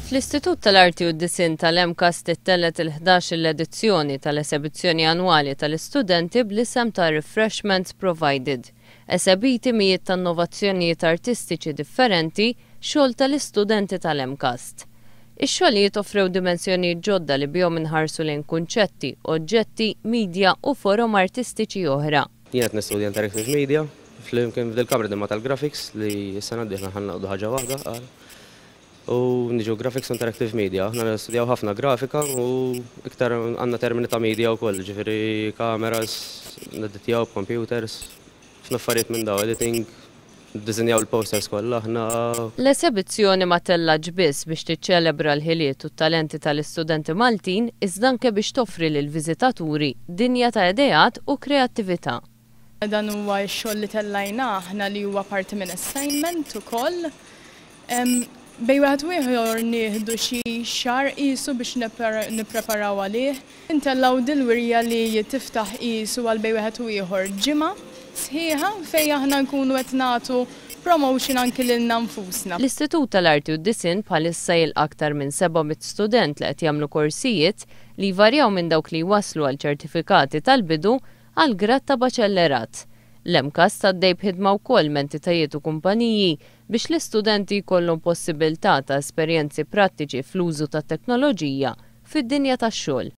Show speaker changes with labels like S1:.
S1: Fl-Istitut tal-Arti u d-Disin tal-MCAS tittellet il-11 edizzjoni tal-esebizzjoni annwali tal-istudenti bl-isem ta' Refreshments Provided. Esebiti mijiet ta' innovazzjonijiet artistiċi differenti xogħol tal-istudenti tal-MCAS. Ix-xogħlijiet offrew dimensjonijiet ġodda li bihom inħarsu lejn kunċetti, oġġetti, midja u forom artistiċi oħra.
S2: Jien qed nistudja Interactive Media fl-imkien fil-kamra dimma tal-Graphics li s-sena d-dieħla ħannaqdu ħaġa waħda u niġu Graphics Interactive Media. Aħna nistudjaw ħafna grafika u iktar għandna termini ta' media wkoll, ġifieri kameras, nedditjaw computers, f'affarijiet minn daw editing, ddiżinjaw il-posters kollha aħna.
S1: L-esebizzjoni ma tellaġ biss biex tiċċelebra l-ħiliet u t-talenti tal-istudenti Maltin iżda anke biex toffri lill-viżitaturi dinja ta' ideat u kreattività.
S3: Dan huwa x-xogħol li tellajna aħna li huwa parti minn assignment ukoll. Bej wieħed u ieħor nieħdu xi xahar qisu biex nippreparaw għalih. Intellaw dil-wirja li tiftaħ qisu għal bej wieħed u ieħor ġimgħa sħiħa fejn aħna nkunu qed nagħtu promotion anki lilna nfusna.
S1: L-Istitut tal-Arti u d-Disin bħalissa jilqa' aktar minn 700 student li qed jagħmlu korsijiet li jvarjaw minn dawk li waslu għal ċertifikati tal-bidu għal grad ta' baċellerat. L-MCAS taddej b'ħidma wkoll m'entitajiet u kumpaniji biex l-istudenti jkollhom possibilità ta' esperjenzi prattiċi fl-użu tat-teknoloġija fid-dinja tax-xogħol.